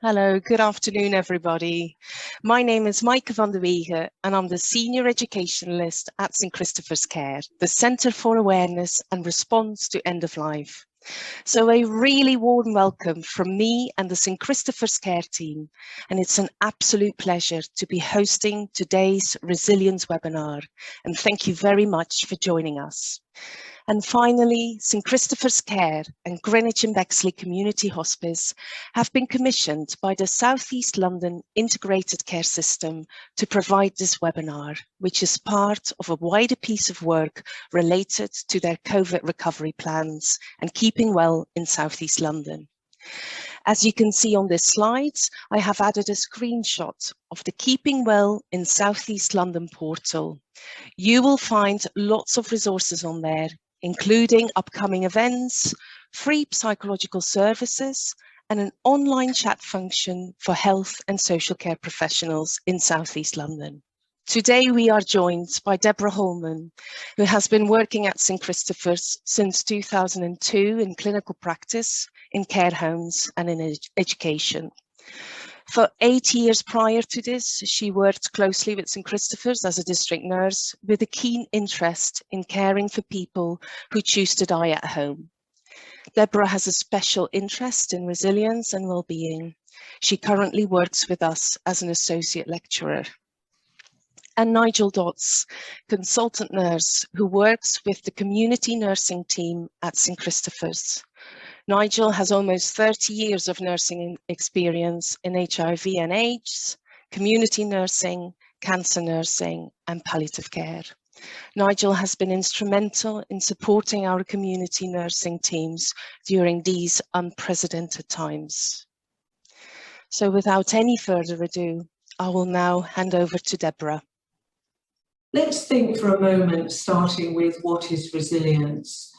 Hello, good afternoon, everybody. My name is Maaike van der Wegen, and I'm the Senior Educationalist at St Christopher's Care, the Centre for Awareness and Response to End of Life. So a really warm welcome from me and the St Christopher's Care team, and it's an absolute pleasure to be hosting today's Resilience webinar, and thank you very much for joining us. And finally, St Christopher's Care and Greenwich and Bexley Community Hospice have been commissioned by the South East London Integrated Care System to provide this webinar, which is part of a wider piece of work related to their COVID recovery plans and keeping well in South East London. As you can see on this slide, I have added a screenshot of the Keeping Well in South East London portal. You will find lots of resources on there, including upcoming events, free psychological services, and an online chat function for health and social care professionals in South East London. Today we are joined by Deborah Holman, who has been working at St Christopher's since 2002 in clinical practice, in care homes and in education. For 8 years prior to this, she worked closely with St Christopher's as a district nurse with a keen interest in caring for people who choose to die at home. Deborah has a special interest in resilience and well-being. She currently works with us as an associate lecturer. And Nigel Dodds, consultant nurse who works with the community nursing team at St Christopher's. Nigel has almost 30 years of nursing experience in HIV and AIDS, community nursing, cancer nursing, and palliative care. Nigel has been instrumental in supporting our community nursing teams during these unprecedented times. So without any further ado, I will now hand over to Deborah. Let's think for a moment, starting with what is resilience.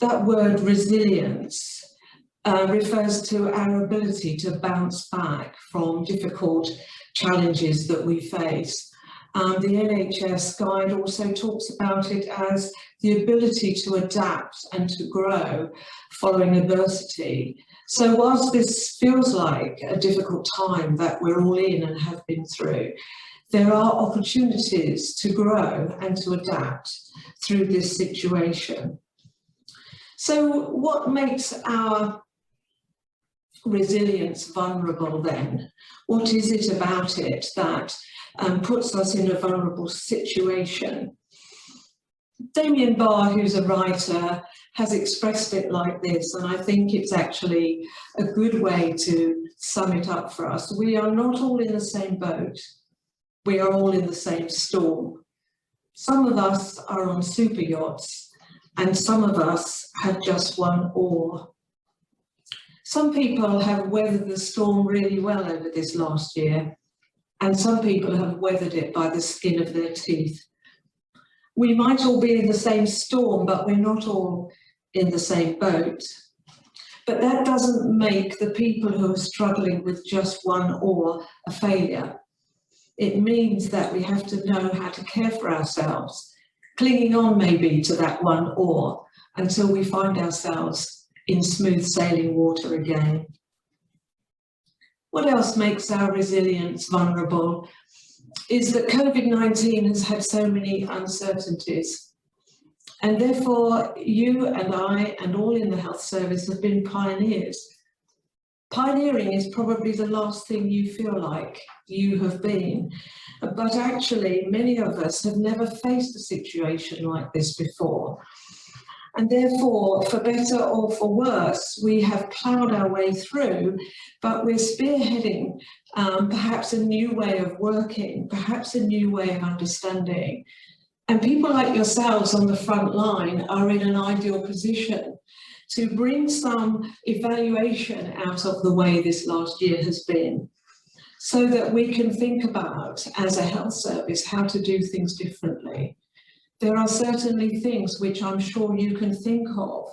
That word resilience refers to our ability to bounce back from difficult challenges that we face. The NHS guide also talks about it as the ability to adapt and to grow following adversity. So whilst this feels like a difficult time that we're all in and have been through, there are opportunities to grow and to adapt through this situation. So what makes our resilience vulnerable then? What is it about it that puts us in a vulnerable situation? Damien Barr, who's a writer, has expressed it like this, and I think it's actually a good way to sum it up for us. We are not all in the same boat. We are all in the same storm. Some of us are on super yachts, and some of us have just one oar. Some people have weathered the storm really well over this last year, and some people have weathered it by the skin of their teeth. We might all be in the same storm, but we're not all in the same boat. But that doesn't make the people who are struggling with just one oar a failure. It means that we have to know how to care for ourselves, clinging on maybe to that one oar until we find ourselves in smooth sailing water again. What else makes our resilience vulnerable is that COVID-19 has had so many uncertainties, and therefore you and I and all in the health service have been pioneers. Pioneering is probably the last thing you feel like you have been, but actually many of us have never faced a situation like this before. And therefore, for better or for worse, we have ploughed our way through, but we're spearheading perhaps a new way of working, perhaps a new way of understanding. And people like yourselves on the front line are in an ideal position to bring some evaluation out of the way this last year has been, so that we can think about, as a health service, how to do things differently. There are certainly things which I'm sure you can think of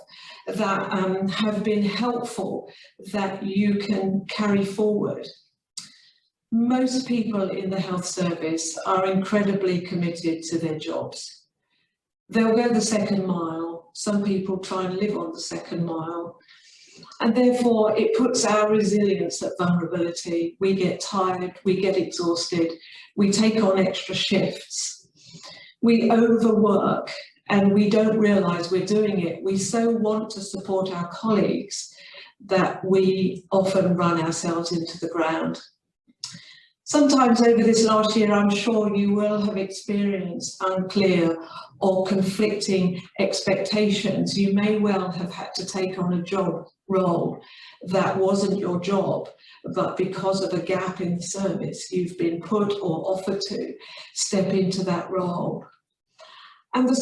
that have been helpful, that you can carry forward. Most people in the health service are incredibly committed to their jobs. They'll go the second mile. Some people try and live on the second mile. And therefore, it puts our resilience at vulnerability. We get tired, we get exhausted, we take on extra shifts, we overwork, and we don't realise we're doing it. We so want to support our colleagues that we often run ourselves into the ground. Sometimes over this last year, I'm sure you will have experienced unclear or conflicting expectations. You may well have had to take on a job role that wasn't your job, but because of a gap in the service, you've been put or offered to step into that role. And the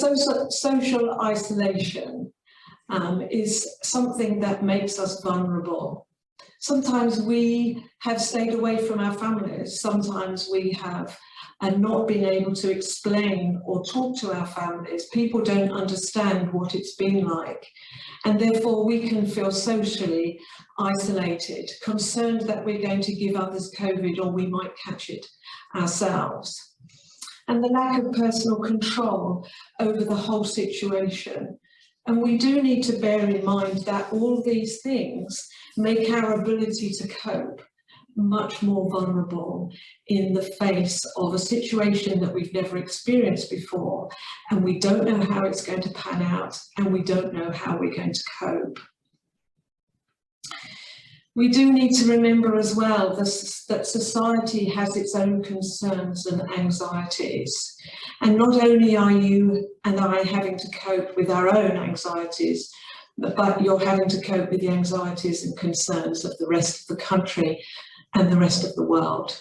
social isolation is something that makes us vulnerable. Sometimes we have stayed away from our families. Sometimes we have not been able to explain or talk to our families. People don't understand what it's been like. And therefore we can feel socially isolated, concerned that we're going to give others COVID or we might catch it ourselves. And the lack of personal control over the whole situation. And we do need to bear in mind that all these things make our ability to cope much more vulnerable in the face of a situation that we've never experienced before, and we don't know how it's going to pan out, and we don't know how we're going to cope. We do need to remember as well that society has its own concerns and anxieties. And not only are you and I having to cope with our own anxieties, but you're having to cope with the anxieties and concerns of the rest of the country and the rest of the world.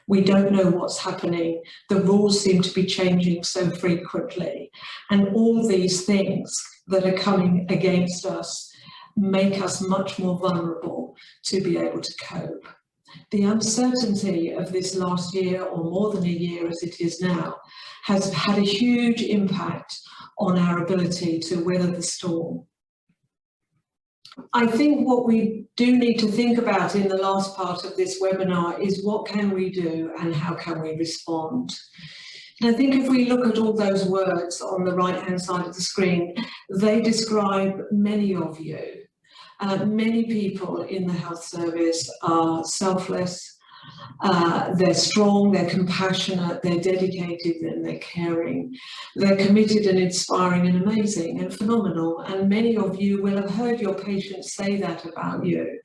We don't know what's happening. The rules seem to be changing so frequently. And all these things that are coming against us make us much more vulnerable to be able to cope. The uncertainty of this last year, or more than a year as it is now, has had a huge impact on our ability to weather the storm. I think what we do need to think about in the last part of this webinar is what can we do and how can we respond? And I think if we look at all those words on the right-hand side of the screen, they describe many of you. Many people in the health service are selfless, they're strong, they're compassionate, they're dedicated and they're caring. They're committed and inspiring and amazing and phenomenal. And many of you will have heard your patients say that about you.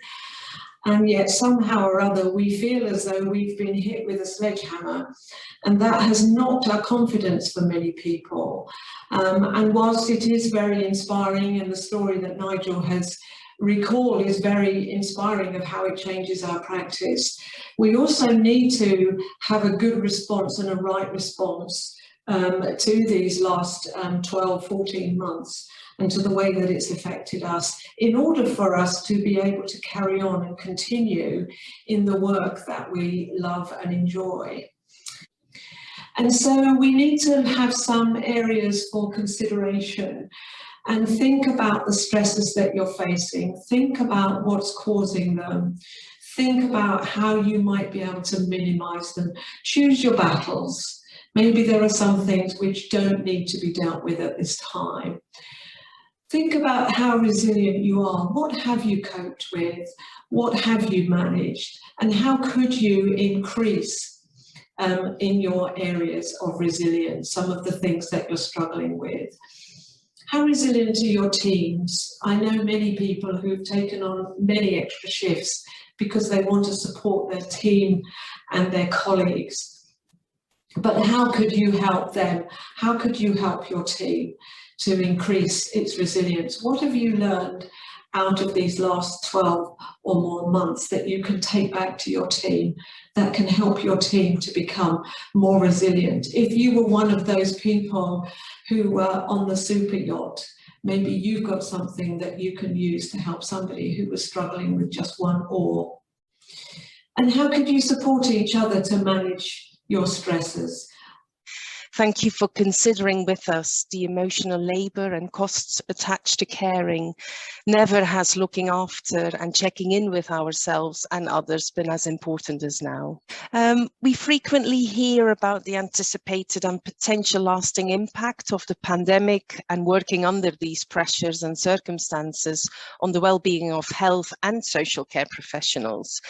And yet somehow or other we feel as though we've been hit with a sledgehammer, and that has knocked our confidence for many people. And whilst it is very inspiring, and the story that Nigel has recalled is very inspiring of how it changes our practice, we also need to have a good response and a right response to these last 12, 14 months and to the way that it's affected us, in order for us to be able to carry on and continue in the work that we love and enjoy. And so we need to have some areas for consideration and think about the stresses that you're facing. Think about what's causing them. Think about how you might be able to minimize them. Choose your battles. Maybe there are some things which don't need to be dealt with at this time. Think about how resilient you are. What have you coped with? What have you managed? And how could you increase in your areas of resilience, some of the things that you're struggling with? How resilient are your teams? I know many people who've taken on many extra shifts because they want to support their team and their colleagues. But how could you help them? How could you help your team to increase its resilience? What have you learned out of these last 12 or more months that you can take back to your team that can help your team to become more resilient? If you were one of those people who were on the super yacht, maybe you've got something that you can use to help somebody who was struggling with just one oar. And how could you support each other to manage your stresses? Thank you for considering with us the emotional labour and costs attached to caring. Never has looking after and checking in with ourselves and others been as important as now. We frequently hear about the anticipated and potential lasting impact of the pandemic and working under these pressures and circumstances on the well-being of health and social care professionals.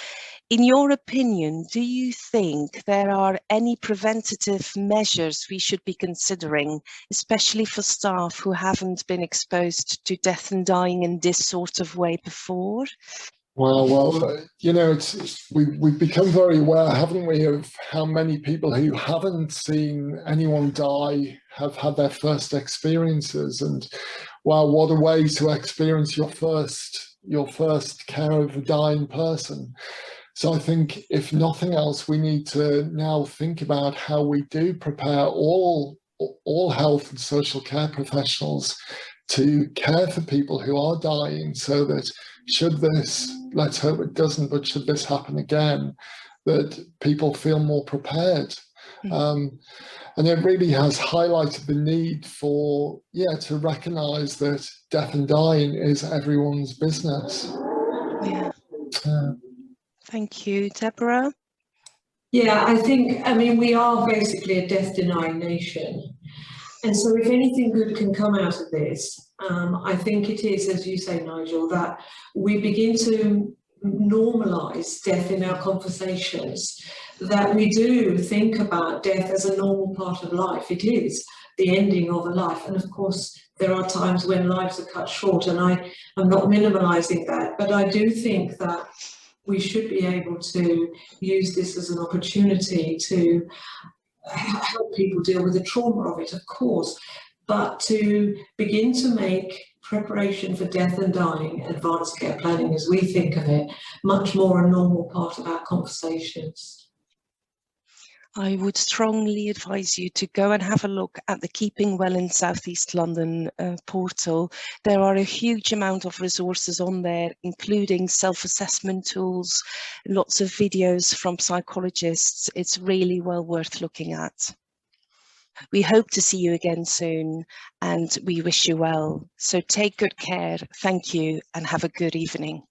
In your opinion, do you think there are any preventative measures we should be considering, especially for staff who haven't been exposed to death and dying in this sort of way before? Well, you know, we've become very aware, haven't we, of how many people who haven't seen anyone die have had their first experiences. And wow, what a way to experience your first care of a dying person. So I think, if nothing else, we need to now think about how we do prepare all health and social care professionals to care for people who are dying, so that should this, let's hope it doesn't, but should this happen again, that people feel more prepared. And it really has highlighted the need for, to recognise that death and dying is everyone's business. Yeah. Thank you. Deborah? Yeah, I mean, we are basically a death-denying nation. And so if anything good can come out of this, I think it is, as you say, Nigel, that we begin to normalise death in our conversations, that we do think about death as a normal part of life. It is the ending of a life. And of course, there are times when lives are cut short, and I'm not minimalising that, but I do think that we should be able to use this as an opportunity to help people deal with the trauma of it, of course, but to begin to make preparation for death and dying, advanced care planning as we think of it, much more a normal part of our conversations. I would strongly advise you to go and have a look at the Keeping Well in South East London portal. There are a huge amount of resources on there, including self-assessment tools, lots of videos from psychologists. It's really well worth looking at. We hope to see you again soon, and we wish you well. So take good care. Thank you, and have a good evening.